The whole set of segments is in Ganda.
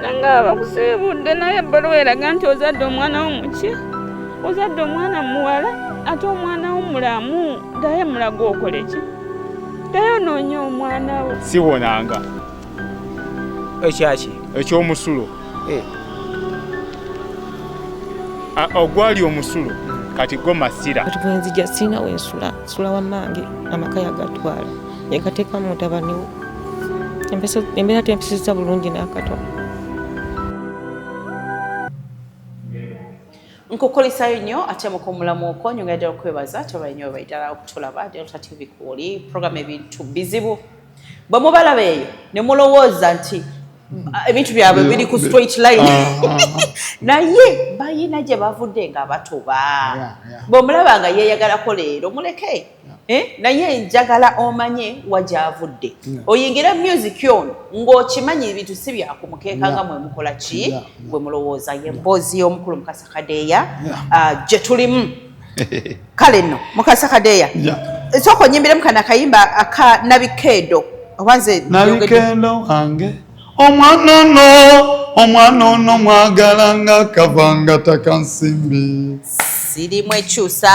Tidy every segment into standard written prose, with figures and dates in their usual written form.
nanga bakusibudde naye ebbaluwa eraga nti ozadde omwana wo muki ozadde omwana muwala ate omwana wo mulamu ddayo mulaga okole ki ddayo noonya omwana wo siwonanga ekyaki ekyomusulo ogwali omusulo kati go masira kati bwenzija sina wensula sula wammange amaka yagatwala yekateeka mu mutabani wo embeera tempisiza bulungi n'akatono nkukolisayo nnyo ate mukumulamu okwo nyongera ddala okwebaza kyabaye nnyo baidala okutulaba Delta TV kuuli program ebintu bizibu bwe mubalaba eyo ne mulowooza nti ebintu byabwe biri ku straight line naye bayina gye bavudde nga batuba bw'omulaba nga yeeyagalako leero muleke naye njagala omanye wajavudde oyingira music ono ng'okimanyi ebintu si byakumukeeka nga mwe mukola ki bwe mulowooza ye emboozi y'omukulu Mukasa Kadeya gye tulimu kale nno Mukasa Kadeya sooka onyimbiremu kano akayimba aka Nabikeedo obanze Nabikeedo wange omwana ono mwagala nga kavanga takansimbi sirimu ekyusa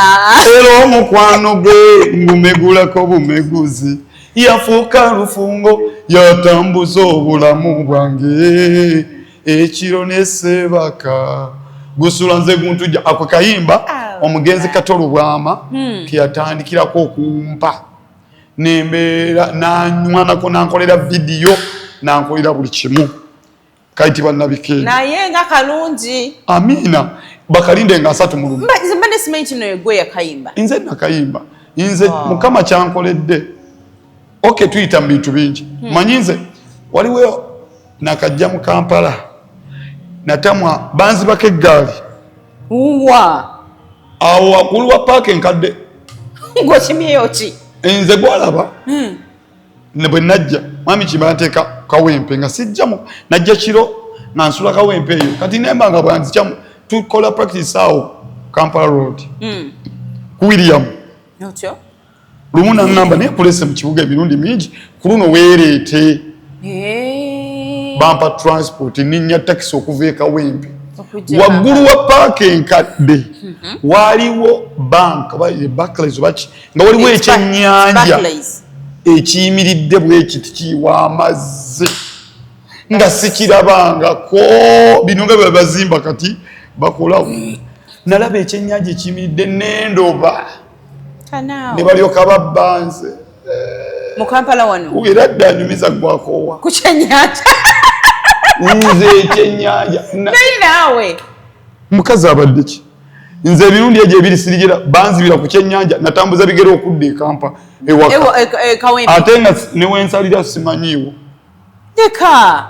era omukwano gwe ngumegulako bumeguzi yafuuka lufungo yatambuza obulamu bwange ekiro n'esebaka gusula nze guntujja ako kayimba omugenzi Katolo Bwama kiyatandikirako okumpa nembeera nanywanako nankolera vidiyo nankolera buli kimu kayitibwa Nabikeedo naye nga kalungi amina bakalinde nga 3 mu lumu nze mbadde simanyi kino yegwe yakayimba nze nakayimba nze mukama kyankoledde tuyita mu bintu bingi manyi nze waliwo nakajja mu Kampala natamwa banzibako eggaali awo waggulu wa paaka enkadde ng'okimyeyo ki nze gwalaba ne bwe najja mwami Kimba nteeka kawempe nga sijjamu najja kiro nga nsula kawempe eyo kati nemba nga bwanzikyamu tukola practice awo Kampala Road ku William lumu nangamba naye kulese mu kibuga emirundi mingi ku luno weereete bampa transport ninnya taxi okuva e Kawempe waggulu wa paaka enkadde waliwo bank Barclays baki nga waliwo ekyennyanja ekiyimiridde bwekiti kiwa amazzi nga sikirabangako bino nga bwe bazimba kati bakolawo nalaba ekyennyanja ekiyimiridde n'endoba ne balyoka babbanze mu Kampala wano era dda anyumiza gwakoowa ku kyennyanja nze ekyennyanja naye naawe mukazi abadde ki nze emirundi egyo ebiri sirigira banzibira ku kyennyanja natambuza bigere okudda e Kampala Kawempe ate nga newensalira simanyiiwo deka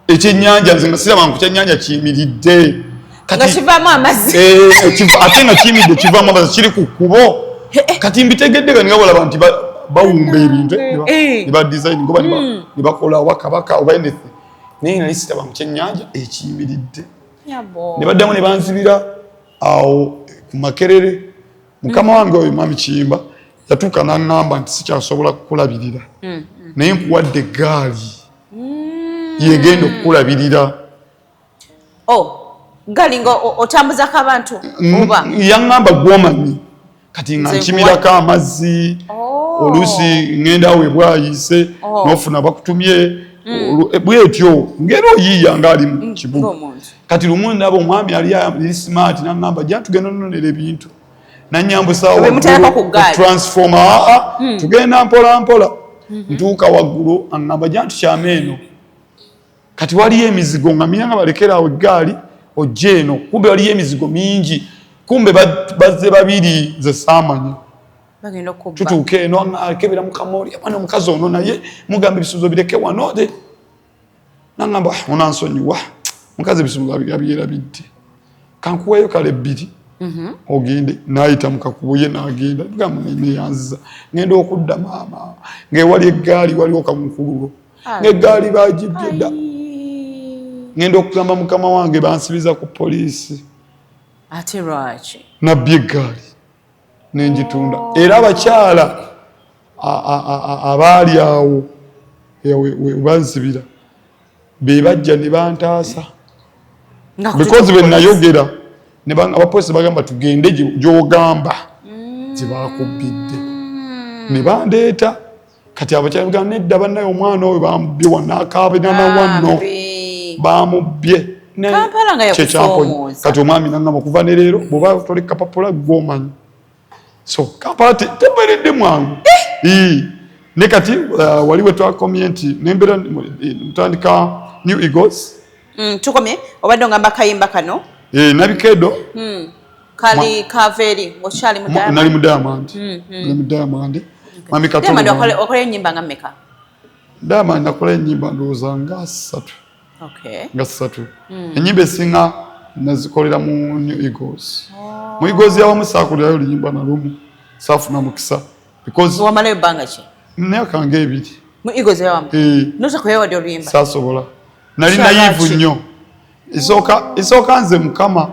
ekyennyanja nze nga siraba ku kyennyanja kiyimiridde nga kivaamu amazzi ate nga kiyimiridde kivaamu amazzi kiri ku kkubo kati mbitegedde nga ningawolaba nti bawumba ebintu ne badesign ngoba ne bakola wakabaka oba anything naye nga siraba ku kyennyanja ekiyimiridde ne baddamu ne banzibira awo ku Makerere mukama wange oyo mwami Kimba yatuuka n'aŋŋamba nti sikyasobola kukulabirira naye nkuwadde eggaali yegenda okukulabirira gali nga otambuzako abantu oba yaŋŋamba gwomanyi kati nga nkimirako amazzi oluusi ŋŋenda awo ebwayise n'ofuna bakutumye bwetyo ngera oyiiya ngaali mu kibuga kati lumu ndaba omwami ali smart naŋŋamba jja tugenda ononera ebintu nanyambusawo transformer tugenda mpola mpola ntuuka waggulu aŋŋamba jja tukyama eno kati waliyo emizigo nga mina nga balekera awo eggaali ojja eno kumbe waliyo emizigo mingi kumbe bazze babiri ze saamanya tutuuka eno akebera mukamoli mwana omukazi ono naye mugamba ebisuubizo bireke wano naŋŋamba onansonyiwa mukazi ebisuubizo yabirabidde kankuweeyo kale 2 ogende n'ayita mu kakubo ye n'agenda neyanziza ngenda okudda maama ng'ewali eggaali waliwo kamukululo ng'eggaali bagibbye dda ngenda okugamba mukama wange bansibiza ku poliisi ate lwaki nabbye eggaali n'engitunda era abakyala abaali awo webanzibira bebajja ne bantaasa because bwe nayogera ne abapoliisi bagamba tugende gy'ogamba gyebakubidde ne bandeeta kati abakyala bagamba nedda bannaye omwana oyo bamubbye wanaakaabirana wanno bamubbye kati omwami nangamba okuva ne leero bw'oba toli kapapula gw'omanyi so Kampala teberedde mwangu ne kati waliwo twakomye nti nembeera mutandika New Eagles tukomye obadde ngamba kayimba kano nabikedo kali kaveri okyali mu Diamond nali mu Diamond nali mu Diamond mami Diamond okole ennyimba nga mmeka Diamond nakola ennyimba ndowooza nga 3 nga 3 ennyimba esinga nazikolera mu New Eagles mu Eagles yawamu saakulirayo oluyimba nalumu saafuna mukisa because wamalayo ebbanga ki myaka nga 2 mu Eagles yawamu notakuyewadde oluyimba saasobola nali nayivu nnyo esooka nze Mukama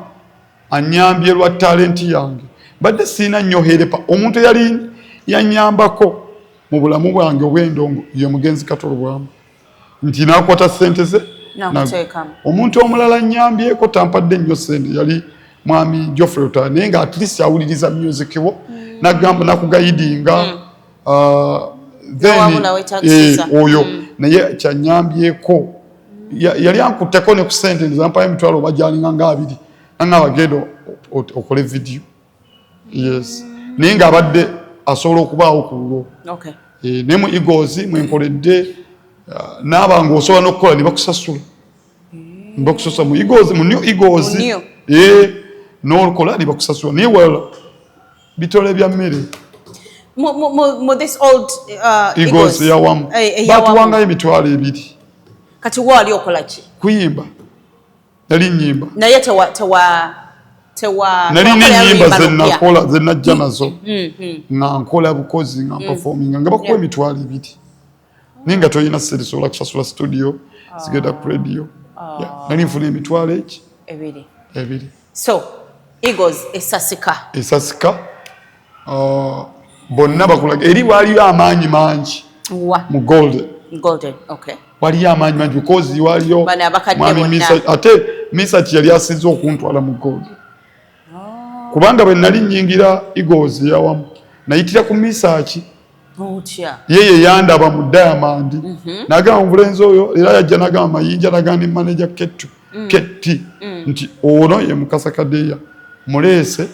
anyambye lwa talenti yange badde siina nnyo herepa omuntu yali yanyambako mu bulamu bwange obw'endongo ye mugenzi Katolo Bwama nti nakwata ssente ze omuntu omulala nyambyeko tampadde nnyo ssente yali mwami Geoffrey Otara naye nga at least awuliriza music wo nagamba nakugayidinga then oyo naye kyanyambyeko yali ankutteko ne ku ssente zampayo emitwalo oba gyalinga nga 2 nanga bagenda okole video yes naye nga abadde asobola okubaawo ku lwo ne mu Eagles mwenkoledde naaba ng'osobola n'okukola ne bakusasula mu Eagles mu New Eagles n'okola ne bakusasula naye wala bitole bya mmere mu this old Eagles yawamu batuwangayo emitwalo 2 kati wali okola ki kuyimba nali nnyimba naye nali n'ennyimba ze najja nazo nga nkola bukozi nga performinga nga bakuwa emitwalo 2 naye nga tolina ssente sobola kusasula studio zigenda ku radio nali nfuna emitwalo eki 2 so Eagles esasika bonna bakulaga eri waliyo amaanyi mangi mu golden waliyo amaanyi mangi because waliyo mwami ate Misaki yali asinze okuntwala mu golden kubanga bwe nali nnyingira Eagles yawamu nayitira ku Misaki yeye yandaba mu Diamond nagamba omulenzi oyo era yajja nagamba mayinja nagamba ne manager Ketti nti ono ye Mukasa Kadeya muleese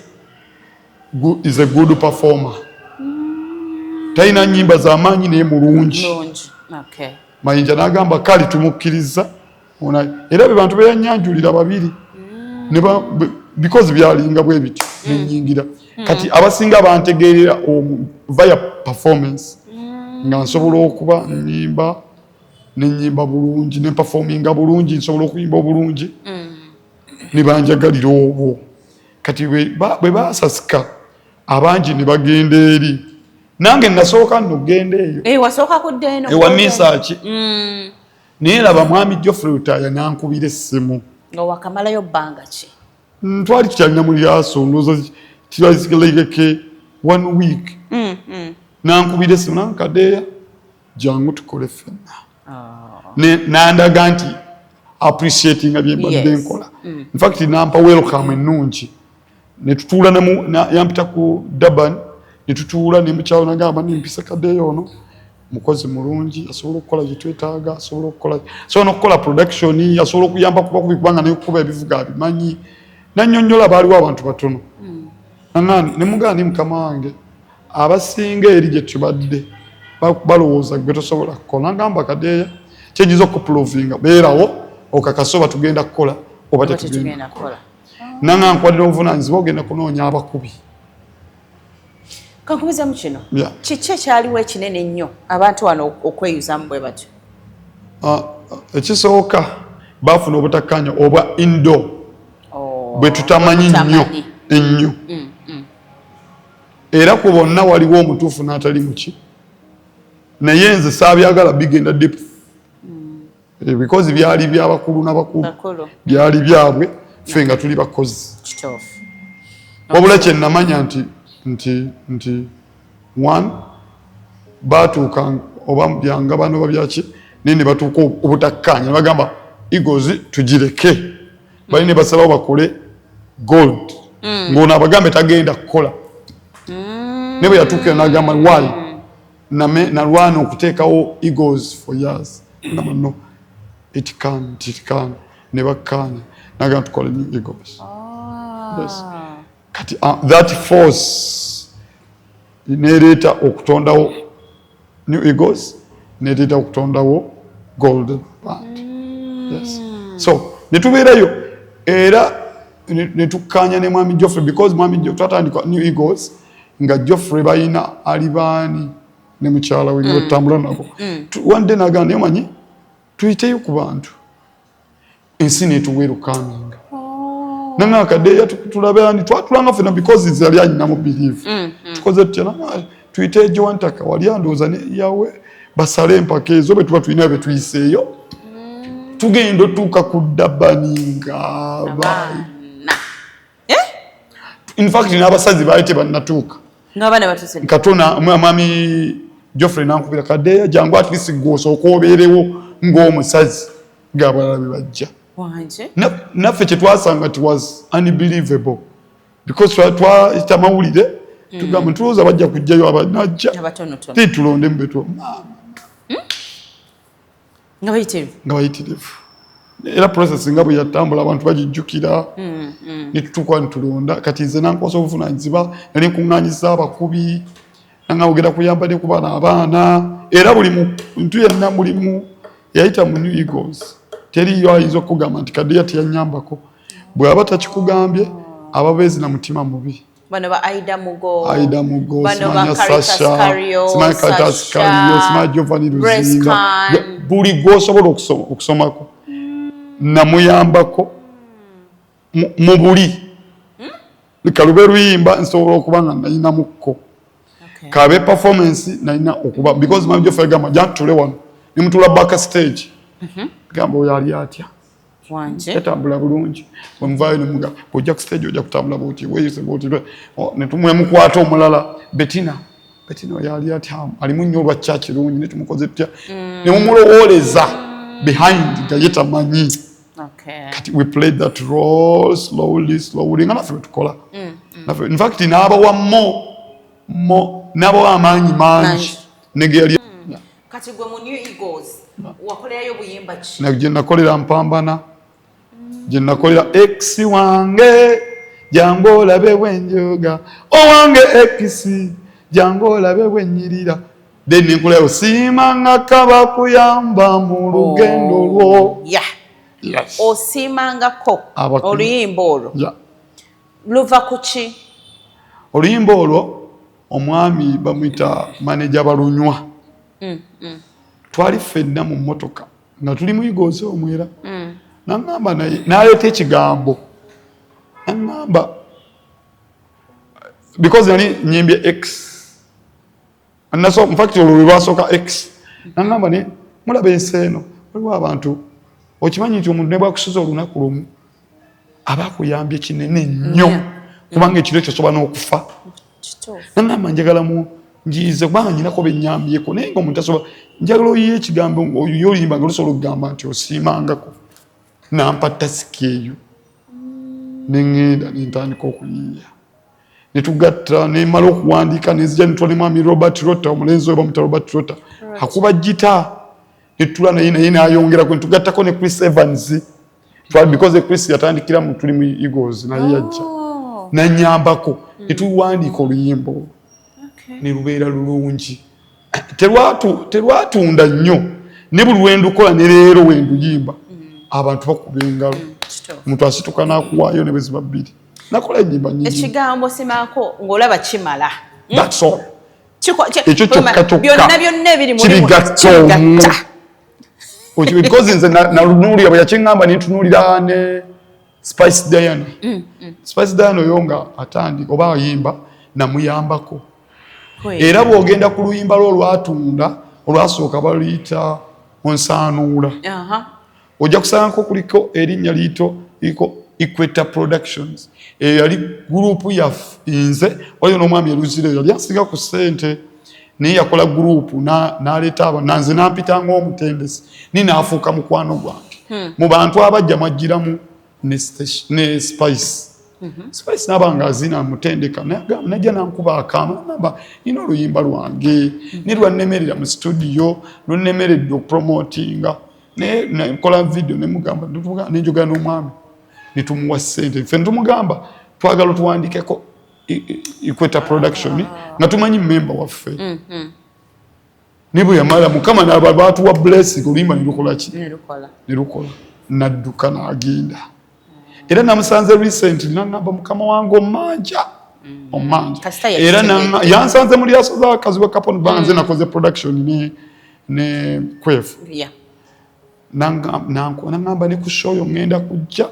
is a good performer talina nnyimba z'amaanyi naye mulungi mayinja nagamba kali tumukkiriza era be bantu beyanyanjulira babiri because byalinga bwe bityo nenyingira kati abasinga bantegeerera via performance nga nsobola okuba nnyimba nenyimba bulungi ne performinga bulungi nsobola okuyimba bulungi ne banjagalira obwo kati bwe basasika abangi ne bagenda eri nange nasooka nogenda eyo wasooka kudda eno ewa Misaki naye laba mwami Geoffrey Otaya nankubira essimu nga wakamalayo bbanga ki twali tukyalina mu lyaso ndowooza tibazigaleke 1 week nankubira essimu nankadeya jangu tukole ffenna nandaga nti appreciatinga byembadde nkola in fact nampa welcome ennungi netutuula yampita ku Durban netutuula nemukyalo nagamba nempisa Kadeya ono mukozi mulungi asobola okukola gyetwetaaga asobola okukola production asobola okuyamba kubanga nekukuba ebivuga abimanyi nannyonnyola baaliwo abantu batono nemugamba ni mukama wange abasinga eri gye tubadde balowooza gwe tosobola kukola nagamba Kadeya kyenyiza okuprovinga beerawo okakasoba tugenda kukola oba tetugenda kukola nanga nkwadira obuvunaanyizibwa ogenda kunoonya abakubi kankubizamu kino kiki ekyaliwo ekinene ennyo abantu wano okweyuzamu bwe batyo ekisooka baafuna obutakkanya oba indo bwe tutamanyi ennyo era ku bonna waliwo omutuufu n'atali muki naye nze saabyagala bigenda depth because byali byabakulu n'abakulu byali byabwe ffe nga tuli bakozi wabula kye namanya nti one batuuka oba byanga bano babyaki naye ne batuuka obutakkanya ne bagamba Eagles tugireke baline basaba bakole gold ng'ono abagambe tagenda kukola ne bwe yatuukira n'agamba why nalwana okuteekawo Eagles for years no it can ne bakkaanya n'agamba tukole new Eagles. Yes. Kati that force nereeta okutondawo new Eagles nereeta okutondawo golden band. Yes. So netubeerayo era netukkaanya ne mwami Geoffrey because mwami twatandika new Eagles nga Geoffrey bayina alibaani ne mukyala we batambula nabo one day nagamba nemanyi tuyiteyo ku bantu ensi netuwerukaminga nanga akadeya tulabera ndi twatulanga fena because izali anyinamu believe tukoze tutya tuyite jo wantaka wali andoza ne yawe basale empaka ezo be tuba tulina be tuyiseeyo tugenda tuka kuddabaninga bana in fact n'abasazi baayite bannatuuka ngabana batuse katona mwami Geoffrey nankubira kadeya jangu at least goso okobeerewo ng'omusazi ng'abalabe bajja wanje naffe kye twasanga it was unbelievable because twayita mawulire tugamba tulowooza bajja kujjayo abanajja titulonde mubetu nga bayitirivu era process nga bwe yatambula abantu bagijjukira ne tutuuka ne tulonda kati nze nankosa obuvunaanyizibwa nali nkuŋŋaanyisa abakubi nanga ogenda kuyamba ne ku bana abaana era buli muntu yenna mulimu yayita mu New Eagles teriyo ayinza okugamba nti kadeya teyanyambako bw'aba takikugambye ababeezi na mutima mubi bano ba Aida Mugo simanya Sasha simanya Caritas Cario simanya Giovanni Luzinga buli gwosobola okusomako namuyambako mu buli kalube luyimba nsobola okuba nga nayinamukko kabe performance nayina okuba because mami Geoffrey gamba jantule wano nimutula back stage gamba oyali atya wanje yatambula bulungi bwemuvayo nemuga ojja ku stage ojja kutambula bwoti weyise bwoti netumwe mukwata omulala Bettina oyali atya alimu nnyo olwa church lungi netumukoze tutya nemumulowooleza behind nga yetamanyi kati we played that role slowly nga naffe betukola in fact n'abawa n'abawa amaanyi mangi negeyali kati gwe mu New Eagles wakolerayo buyimba ki gye nakolera Mpambana gye nakolera ex wange jangu olabe bwenjoga owange ex jangu olabe bwenyirira then nenkolera osiimanga kaba kuyamba mu lugendo lwo osiimangako oluyimba olwo luva ku ki oluyimba olwo omwami bamuyita manager Balunywa twali ffenna mu mmotoka nga tuli mu Eagles omwera nangamba naye n'aleeta ekigambo nangamba because nali nyimbye X in fact olwo lwasooka X nangamba ne mulaba ensi eno waliwo abantu okimanyi nti omuntu ne bwakusuza olunaku lumu aba akuyambye kinene nnyo kubanga ekiro ekyo soba n'okufa nangamba njagala mu njize kubanga nyinako bennyambyeko naye nga omuntu asobola njagala oyiye ekigambo oyo olimba nga lusobola okugamba nti osiimangako nampa tasiki eyo neŋŋenda nentandika okuyiiya netugatta nemala okuwandiika nenzija netwala ne mwami Robert Rota omulenzi oyo bamuta Robert Rota akuba gita netula naye nayongerako netugattako ne Chris Evans because Chris yatandikira mu tuli mu Eagles naye yajja nanyambako netuwandiika oluyimba olwo ne lubeera lulungi terwatunda nnyo ne buli lwendukola ne leero wenduyimba abantu bakuba engalo omuntu asituka nakuwaayo ne bweziba bbiri nakola ennyimba nyingi ekigambo simako ng'olaba kimala that's all ekyo kyokka byonna ebiri mulimu because nze nalunuulira bwe yakiŋŋamba nentunuulira ne Spice Diana oyo nga atandika oba ayimba namuyambako era bw'ogenda ku luyimba lwo olwatunda olwasooka baluyita Onsaanuula ojja kusangako kuliko erinnya liko Equator Productions eyo yali gurupu yaffe nze waliyo n'omwami Eruzire yali ansinga ku ssente naye yakola gurupu n'aleeta nanze nampita ng'omutendesi ni naafuuka mukwano gwange mu bantu abajja mwajjiramu ne Spice. Spice nabanga azina mutendeka najja nankuba akama namba nina oluyimba lwange ne lwannemerera mu studio lunnemeredde okupromotinga ne nkola video ne mugamba nenjogera n'omwami ne tumuwa ssente ffe tumugamba twagala tuwandikeko Equator Production nga tumanyi member waffe nibu yamala mukama n'aba batuwa blessing oluyimba ne lukola nadduka n'agenda. Era namusanze recently nangamba mukama wange omanja era yansanze muri yasoza akazi wa Capone Banze nakoze production ne Kwefu nangamba ne kushoyo ngenda kujja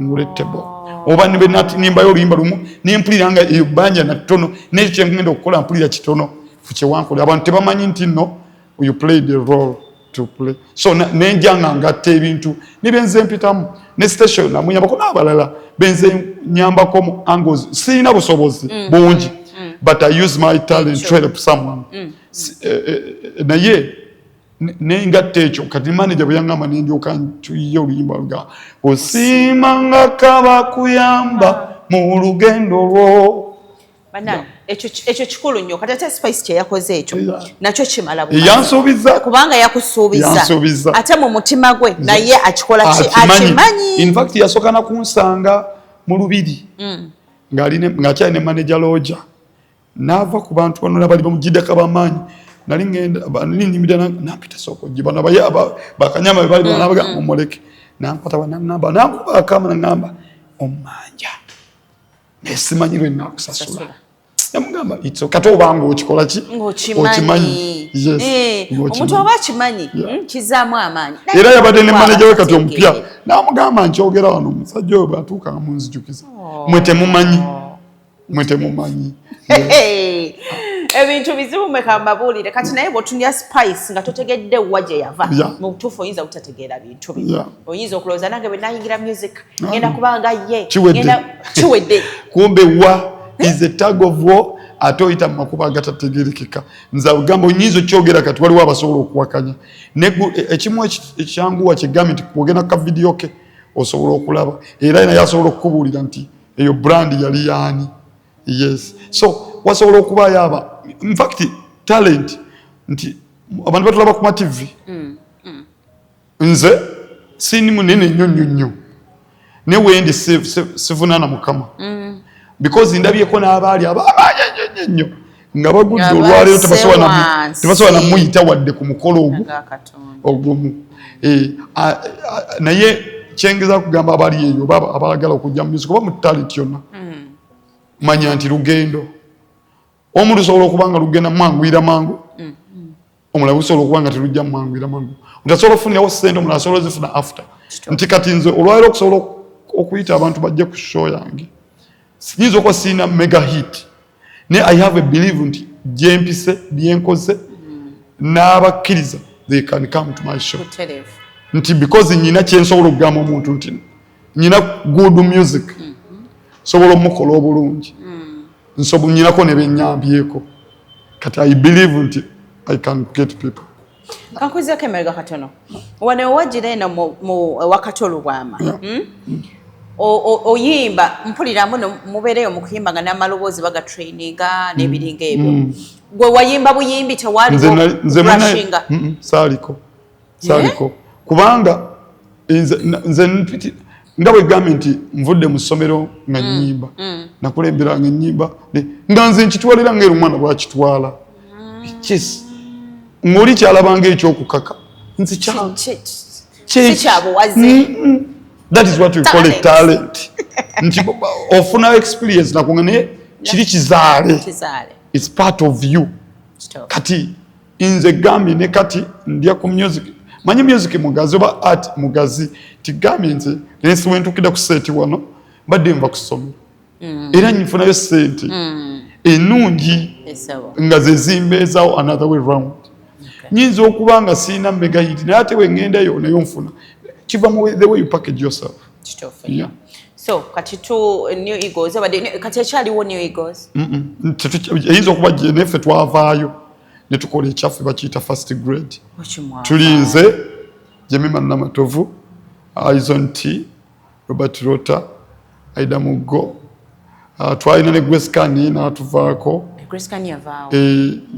nguletebo oba nibe nimba yo limba lumu nimpuliranga iyo banja na tono n'ekyo ngenda okukola mpulira kitono fuche wankole abantu tebamanyi nti no you play the role to play so nenjanga ngatte ebintu nibenze mpitamu ne station namunya bako nabalala benze nyamba ko angles sina busobozi bungi but I use my talent to help someone na ye nengatte ekyo kati manager buyangamba nenjo kantuyo luyimba luga osimanga kaba kuyamba mu lugendo lwo bana ekyo kikulu nnyo kati ate Spice kye yakoze ekyo nakyo kimala bwe yansuubiza kubanga yakusuubiza ate mu mutima gwe naye akikola akimanyi. In fact yasoka na kunsanga mu lubiri ng'akyali ne manager Roger nava ku bantu bano bali bamujideka bamanyi nali ngenda nimida napita soko jibana bakanyama bali banabaga mumoleke nampata wanamba nakuba kama ngamba omanja nesimanyirwe nakusasula yamugamba itso kato bangu okikola ki okimanyi omuntu oba kimanyi kizaamu amaanyi era yabadde ne manager we kati omupya namugamba nkyogera wano omusajja oyo batuuka munzijukiza mwete mumanyi ebintu bizibu mwekambabuulire kati naye bw'otunira Spice nga totegedde wa gye yava mu butuufu oyinza obutategeera bintu bino oyinza okulowooza nange bwe nayingira music ngenda kubanga ye kiwedde kumbe wa is a tag of war ate oyita mu makuba agatategerekeka nza ugamba oyinza okyogera kati waliwo abasobola okuwakanya ekimu ekyanguwa kigambe nti kwogenda ka video ke osobola okulaba era naye asobola okukubuulira nti eyo brand yali yaani. Yes, so wasobola okuba yaba in fact talent nti abantu batulaba ku TV nze sini munene nnyo ne wendi sivunana mukama because ndabyeko n'abaali nnyo nga bagudde olwaleero tebasobola na muyita wadde ku mukolo ogumu naye kyengeza kugamba abaali eyo abalagala okujja mu music oba mu talent yonna manya nti lugendo omuntu sobola okubanga lugenda mwangwira mangu omulala busobola okubanga telujja mwangwira mangu utasobola okufunirawo ssente omulala asobola zifuna after nti kati nze olwaleero okusobola okuyita abantu bajje ku show yange siyinza okuba sirina mega hit naye I have a belief nti gyempise byenkoze n'abakkiriza they can come to my show nti because nyina kyensobola okugamba omuntu nti nyina good music sobola omukola obulungi nyinako ne bennyambyeko kati I believe nti I can get people. Kankuzeko emerega katono wane wajira eno mu wakatolo bwama oyimba mpulira muno mubereyo mu kuyimba nga n'amaloboozi baga traininga n'ebiringa ebyo gwe wayimba buyimbi tewaliwo brushinga saaliko kubanga nze mpiti nga bwe gambe nti nvudde mu ssomero nga nnyimba nakulemberanga ennyimba nga nze nkitwalira ng'era omwana bwakitwala ng'oli kyalabanga ekyokukaka nzi that is what we call a talent nti ofuna experience nakunga naye kiri kizaale it's part of you kati nze gambye ne kati ndya ku music manyi music mugazi oba art mugazi tigambye nze nensi wentukira ku seti wano badde nva kusomera era nyifunayo sente ennungi nga ze zimbeezaawo another way round nyinza okuba nga siina mega hit naye ate wengendayo nayo nfuna kiva mu the way you package yourself. So kati tu New Eagles kati ekyaliwo New Eagles eyinza okuba gye neffe twavaayo ne tukola ekyaffe bakiyita first grade tulinze Jemima Namatovu Aizon T, Robert Rota, Aida Mugo, twalina ne Gweskani n'atuvaako. Gweskani yavaawo.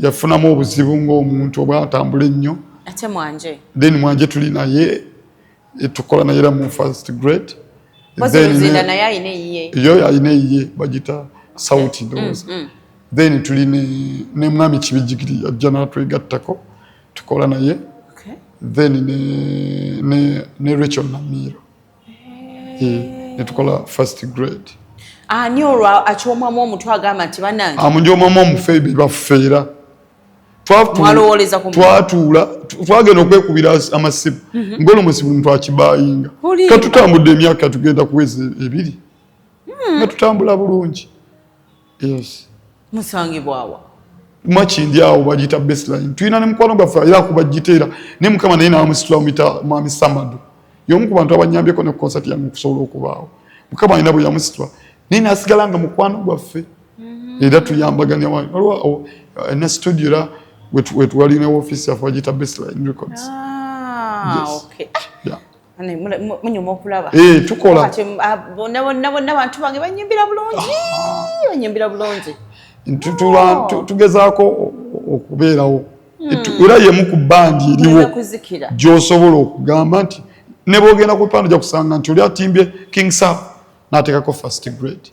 Yafunamu obuzibu ng'omuntu oba atambula ennyo. Ate Mwanje. Then Mwanje tuli naye tukola naye mu first grade. Bazibuzinda naye ayina eyiye. Yo ayina eyiye bagita sauti ndowooza. Then tuli ne mwami Kibijjigiri ajja n'atwegattako tukola naye. Then ne Rachel Namiro. Ne tukola first grade. Ani olwa akyomwamu omutwe agamba nti bannange. Amunjomwamu omufeebi bafeera. Mwalowooleza ku twatuula twagenda okwekubira amasibu ng'olwo omusibu ntwakibayinga katutambudde emyaka tugenda kuweza 2 nga tutambula bulungi. Yes. Musangibwawa Makindi awo bagita baseline tulina ne mukwano gwaffe era kubagiteera ne mukama naye n'amusitula mwami Samadu y'omu ku bantu abanyambyeko ne concert yange okusobola okubaawo mukama alina bwe yamusitula naye n'asigala nga mukwano gwaffe era tuyambaganya waliwo ne studio era wetu walina office ya Fajita Baseline Records. Yes. Okay. Yeah. Munyuma okulaba. Tukola. Bonna bantu bange banyimbira bulungi. Banyimbira bulungi. Tugezaako okubeerawo. Era yemu ku bandi eriwo. Gy'osobola okugamba nti ne bw'ogenda ku pano ojja kusanga nti oli atimbye King Sam n'ateekako first grade.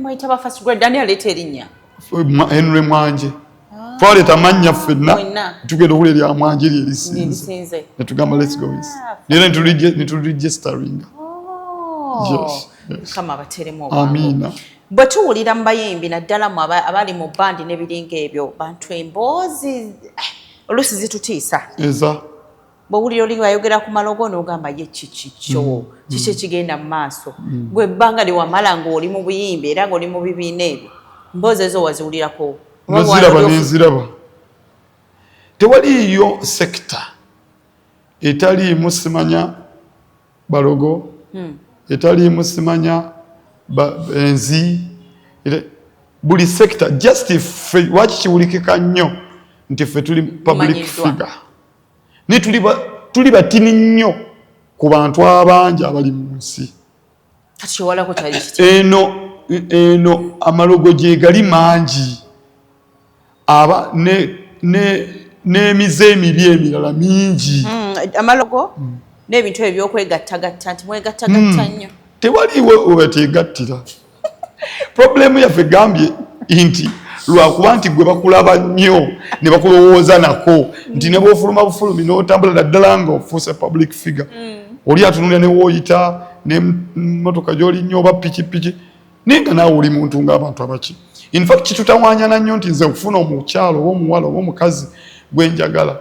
Mwayita ba first grade ani aleeta erinnya? Henry Mwanje. Twaleta mannya ffenna tugenda okulya lya Mwanje erisinze ne tugamba let's go this nera nituregistering. Yes. Kama abateremu amina. Bwe tuwulira mu bayimbi naddala mu abali mu bandi n'ebiringa ebyo bantu emboozi oluusi zitutiisa. Eza bw'owulira oli ayogera ku malogo n'ogamba ye kikikyo kiki ekigenda mu maaso gwe ebbanga lyewamala ng'oli mu buyimbi era ng'oli mu bibiina ebyo mboozi ezo waziwulirako. Neziraba. Tewaliyo sekta etaliimu simanya balogo, etaliimu simanya enzi, buli sekta just ffe waki kiwulikika nnyo nti ffe tuli public figure. Ne tuli batini nnyo ku bantu abangi abali mu nsi. Eno amalogo gye gali mangi. Aba n'emize emibi emirala mingi. Amalogo n'ebintu ebyokwegattagatta nti mwegattagatta nnyo. Tewaliwo webateegattira. Problemu yaffe gambye nti lwakuba nti gwe bakulaba nnyo ne bakulowooza nako nti ne bw'ofuluma bufulumi n'otambula ddala ng'ofuuse public figure. Oli atunulira ne wooyita n'emmotoka gy'oli nnyo oba pikipiki naye nga naawe oli muntu ng'abantu abaki. In fact kitutawaanyana nnyo nti nze okufuna omukyalo oba omuwala oba omukazi gwe njagala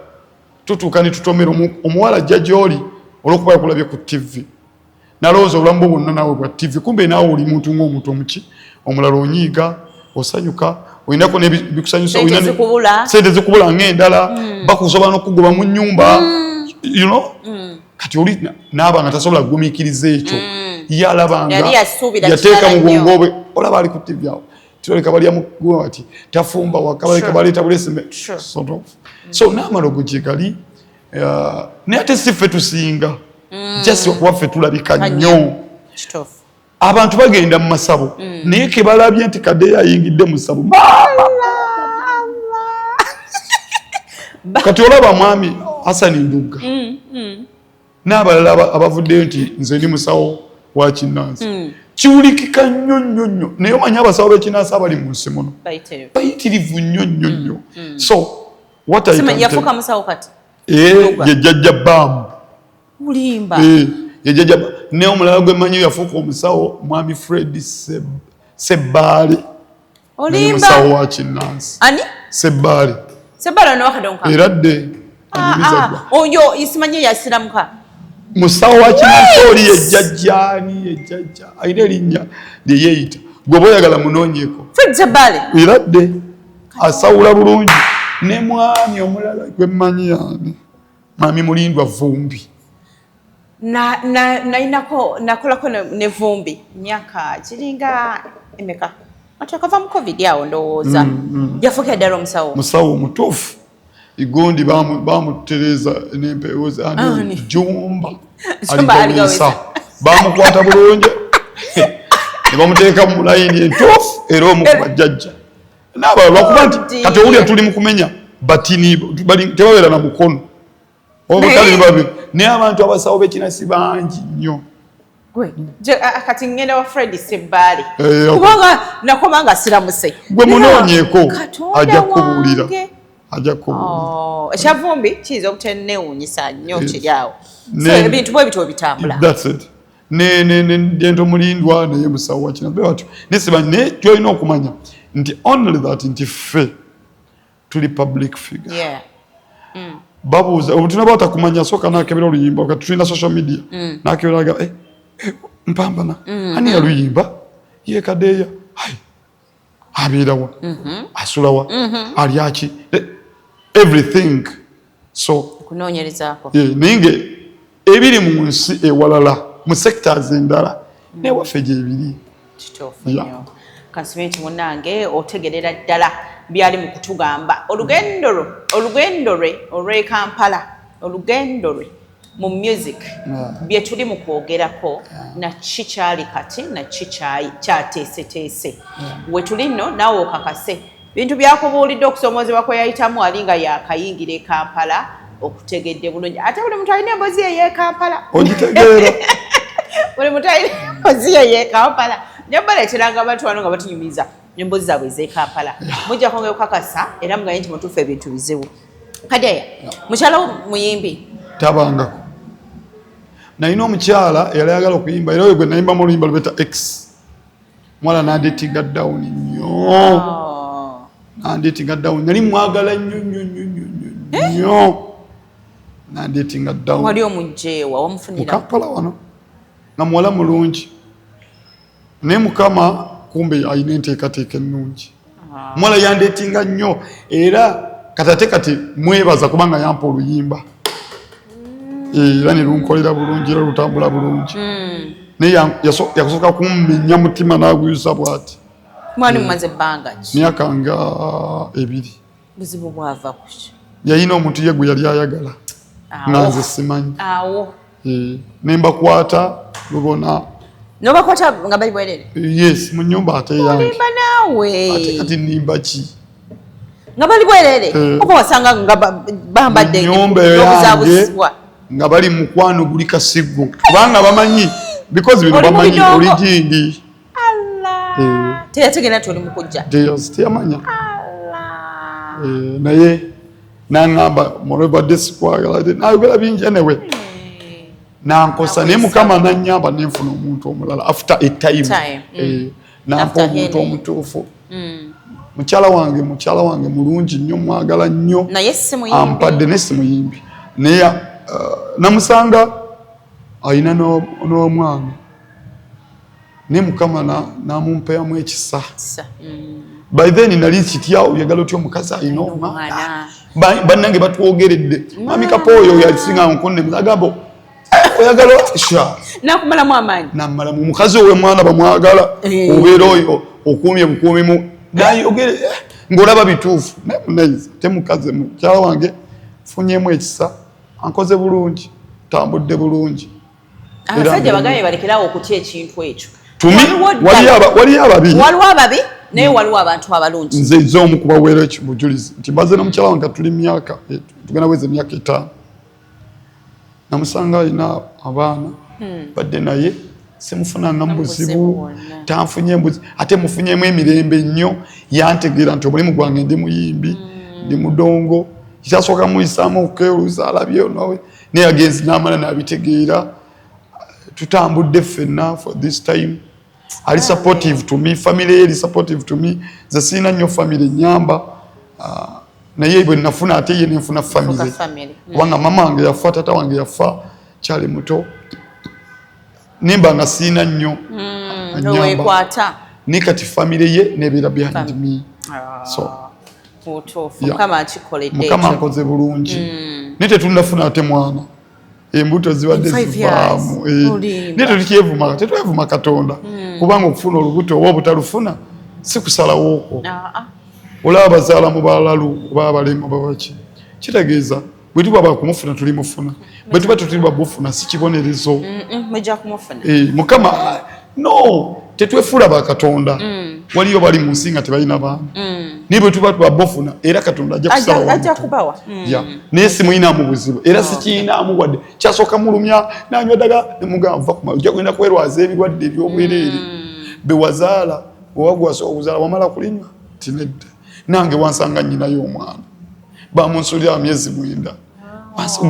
tutuuka ne tutomera omuwala ajja gy'oli olw'okuba yakulabye ku TV nalowooza obulamu bwo bwonna naawe bwa TV kumbe naawe oli muntu ng'omuntu omuki omulala onyiiga osanyuka olinako n'ebikusanyusa sente zikubula ng'endala bakusobola n'okugoba mu nnyumba you know kati oli naaba nga tasobola kugumiikiriza ekyo ye alabanga yateeka mu bwongo bwe olaba ali ku TV awo tuleka balya mugwa ati tafumba wakabaleka baleta buleseme sort of. So n'amalogo gye gali ne ate siffe tusinga just waffe tulabika nnyo abantu bagenda mu masabo naye ke balabye nti kadde yayingidde mu ssabo kati olaba mwami Hasani Ndugga n'abalala abavuddeyo nti nze ndi musawo wa kinnansi kiwulikika nnyo naye omanyi abasawo b'ekinnansi abali mu nsi muno bayitirivu nnyo. So what I can yafuuka musawo kati ye jjajja baamu ulimba ye jjajja ne omulala gwe mmanyi yafuuka omusawo mwami Fred Sebbaale olimba musawo wa kinnansi ani Sebbaale no wakadonka era dde oyo isimanyi yasiramuka musawo wa kinnansi oli ye jjajja ayina erinnya lye yeeyita gwe oba oyagala munoonyeeko Fred Sebbaale era dde asawula bulungi ne mwami omulala gwe mmanyi yani mwami Mulindwa Vumbi nakolako ne Vumbi myaka kiringa emeka atakava mu COVID awo ndowooza yafuuka ddala omusawo omutuufu igondi bamutereza n'empewoza ani Jumba Jumba aligawisa bamukwata bulungi ne bamuteeka mu layini entuufu era omu ku bajjajja n'abalala lwakuba nti kati owulira tuli mu kumenya batini tebabeera na mukono obutali babiri naye abantu abasawo b'ekinasi bangi nnyo kati ngenda wa Fred Sebbaale kubanga nakomanga siramuse gwe munoonyeeko ajja kubuulira ekyavumbi kiyinza obutennewuunyisa nnyo kiri awo ebintu bwe bityo bitambula Dento Mulindwa naye musawo wa kinazi batyo naye kyolina okumanya nti only that nti ffe tuli public figure babuuza obutuna batakumanya soka nakebera oluyimba kati tulina social media nakeberaga mpambana ani yaluyimba yekadeya abeerawa asulawa alyaki everything so kunoonyerezaako ninge ebiri mu nsi ewalala mu sectors endala newaffe gyebiri kituufu nnyo kansibe nti munnange otegerera ddala byali mu kutugamba olugendo lwe olw'e Kampala olugendo lwe mu music bye tuli mu kwogerako na kikyali kati na kyateeseteese we tuli nno naawe okakase bintu byakubuulidde okusomoozebwa kwe yayitamu ali nga yakayingira e Kampala okutegedde bulungi ate buli muntu alina emboozi ye y'e Kampala ogitegeera buli muntu alina emboozi ye y'e Kampala naye baleeteranga abantu wano nga batunyumiza emboozi zaabwe ez'e Kampala mujja kwongera okukakasa era mugaye nti mutuufu ebintu bizibu kadeya mukyala muyimbi tabangako nalina omukyala eyali ayagala okuyimba era gwe nayimbamu oluyimba lubeta X mwala nandetinga down nnyo nandetinga down nali mwagala nnyo nandetinga down wali omugyeewa wamufunira Kampala wano nga muwala mulungi naye Mukama kumbe alina enteekateeka ennungi mwala yandetinga nnyo era kati mwebaza kubanga yampa oluyimba era ne lunkolera bulungi era lutambula bulungi naye yakusooka kummenya mutima n'aguyusa bw'ati mwani mumaze ebbanga ki myaka nga 2 buzibu bwava kuki yalina omuntu ye gwe yali ayagala nga nze simanyi awo ne mbakwata lubona nobakwata nga bali bwerere yes mu nnyumba ate yange olimba naawe ate kati nimba ki nga bali bwerere oba wasanga nga bambadde ennyumba yange nga bali mukwano guli Kasigo kubanga bamanyi because bino bamanyi oligindi teyategera nti oli mukujja teyamanya naye naŋŋamba mulobadde sikwagala nayogera bingi anyway nankosa naye Mukama nannyamba nenfuna omuntu omulala after a time nampa omuntu omutuufu mukyala wange mulungi nnyo mwagala nnyo ampadde naye simuyimbi naye namusanga alina n'omwana naye Mukama namumpeyamu ekisa by then nali kitya oyagala otya omukazi alina omwana bannange batwogeredde mami Kapooyo yasinga nkunne agamba oyagala nakumalamu amaanyi namalamu omukazi owe mwana bamwagala obeera oyo okuumye bukuumimu nayogere ng'olaba bituufu naye munayiza te mukazi mukyala wange funyemu ekisa ankoze bulungi tambudde bulungi abasajja bagaye balekerawo okutya ekintu ekyo waliyo ababi naye waliwo abantu abalungi nze ize omu kubaweera ekibujulizi nti mbaze n'omukyala wange tuli myaka tugenda weza emyaka 5 namusanga alina abaana badde naye simufunanga mubuzibu tanfunye mbuzi ate mufunyemu emirembe nnyo yantegeera nti omulimu gwange ndi muyimbi ndi mudongo kitasooka muyisaamu okukeeruza alabye nawe naye agenzi n'amala n'abitegeera tutambudde ffenna for this time ali supportive to me family eri supportive to me ze sina nnyo family nyamba naye bwe nafuna ate ye nenfuna family kubanga mama wange yafa tata wange yafa kyali muto nimba nga sina nnyo nowekwata ni kati family ye nebeera behind me so Mukama nkoze bulungi naye tetunafuna ate mwana embuto zibadde zivaamu naye tetukyevuma tetwevuma Katonda kubanga okufuna olubuto oba obutalufuna si kusalawooko olaba bazaala mu balalu oba abalema babaki kitegeeza bwe tuba bakumufuna tuli mufuna bwe tuba tutuli babufuna si kibonerezo mujja kumufuna mukama no tetwefuula bakatonda waliyo bali mu nsi nga tebalina baana naye bwe tuba babufuna era katonda ajja kubawa naye simuyinaamu buzibu era sikiinaamu wadde kyasooka mulumya nanywa ddagala nemugamba va kumala ojja kugenda kwerwaza ebirwadde ebyobwereere bewazaala owagwasooka okuzaala wamala kulinywa tinedda nange wansanga nnyinayo omwana bamunsulira myezi 9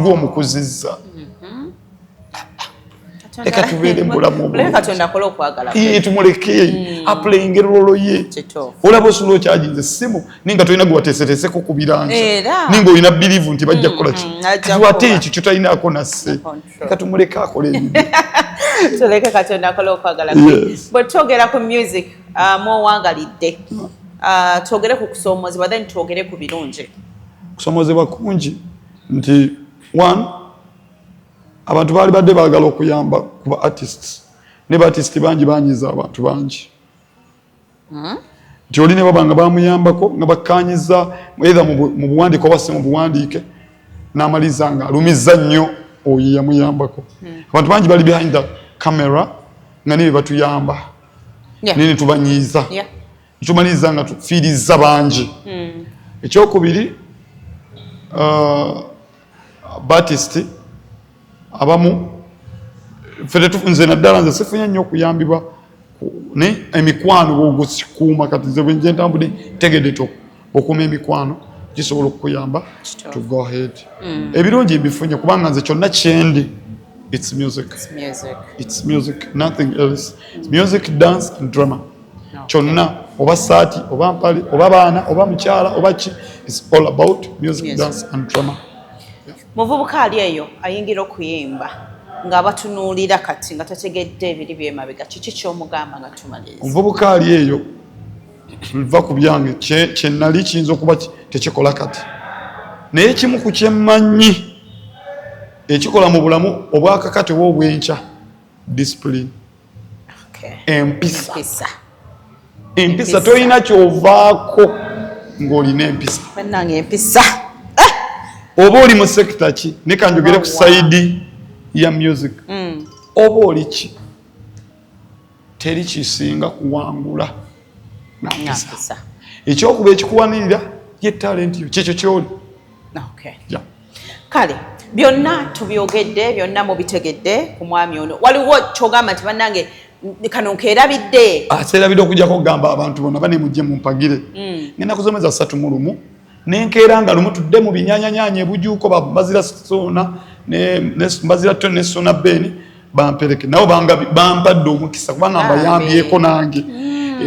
gwe omukuzizza leka tubeere mulamu tumuleke aplayinga erolo ye olaba osula okyajinza essimu ninga tolina gwe wateeseteeseko ku biranja ninga olina bilivu nti bajja kukola ki ate ekyo kyotalinaako nasse leka tumuleke akole ebyo tuleke Katonda akole okwagala bwe twogera ku music mwowangalidde twogere ku kusoomozebwa then twogere ku birungi kusoomozebwa kungi nti one abantu baali badde baagala okuyamba ku ba artists ne ba artists bangi banyiza abantu bangi nti oli ne baba nga bamuyambako nga bakkanyiza either mu buwandiike oba si mu buwandiike n'amaliza nga alumiza nnyo oyo yamuyambako abantu bangi bali behind the camera nga nibe batuyamba nene tubanyiiza tumaliriza nga tufiiriza bangi ekyokubiri Batist abamu fere tufunze naddala nze sifunye nnyo okuyambibwa ne emikwano bwogusikuuma kati nze bwenje ntambudde tegedde okuuma emikwano gisobola okukuyamba to go ahead ebirungi mbifunye kubanga nze kyonna kyendi it's music it's music nothing else it's music dance and drama kyonna oba saati oba mpale oba baana oba mukyala oba ki it's all about music dance and drama muvubuka ali eyo ayingira okuyimba ng'abatunuulira kati nga tategedde ebiri byemabega kiki ky'omugamba nga tumaliriza omuvubuka ali eyo liva ku byange kye nali kiyinza okuba tekikola kati naye kimu ku kyemmanyi ekikola mu bulamu obwakakati oba obwenkya discipline empisa tolina kyovaako ng'olina empisa bannange empisa oba oli mu sekita ki ne kanjogere ku sayidi ya music oba oli ki teri kisinga kuwangula nampisa ekyokuba ekikuwanirira ye talenti yo kyekyo kyoli kale byonna tubyogedde byonna mubitegedde ku mwami ono waliwo kyogamba nti bannange kano nkeerabidde aseerabidde okujjako okugamba abantu bonna banemujje mumpagire ngenda kuzomeza 3 nenkeera nga lumu tudde mu binyanyanyanya ebujuuko bambazira sona mbazira tone ne sona beni bampereke nabo bampadde omukisa kubanga mbayambyeko nange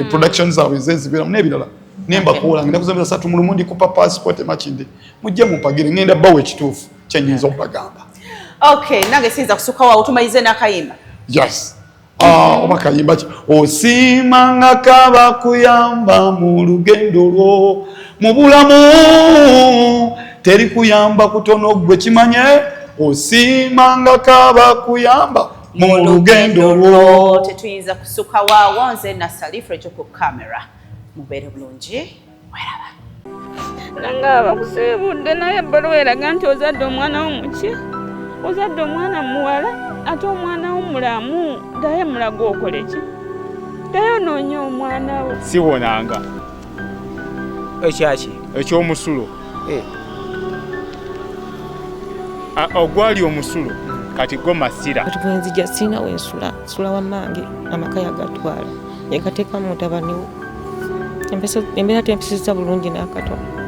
production zaabwe zezibiramu n'ebirala nembakola ngenda kuzomeza 3 ndikupa passport emakindi mujje mumpagire ngenda bawe ekituufu kyenyinza okubagamba nange siyinza kusuka waawo tumayize n'akayimba yes oba kayimba ki osiima nga kaba kuyamba mu lugendo lwo mu bulamu teri kuyamba kutono gwe kimanye osiima nga kaba kuyamba mu lugendo lwo tetuyinza kusuka waawo nze nasalifu ekyo ku kamera mubeere bulungi weraba nanga bakusiibudde naye ebbaluwa eraga nti ozadde omwana wo muki ozadde omwana muwala ate omwana wo mulamu ddayo mulaga okole ki ddayo onoonya omwana wo siwonanga ekyaki ekyomusulo ogwali omusulo kati go masira kati bwenzija sina wensula sula wammange amaka yagatwala yekateekamu mutabani we embeera tempisizza bulungi n'akatono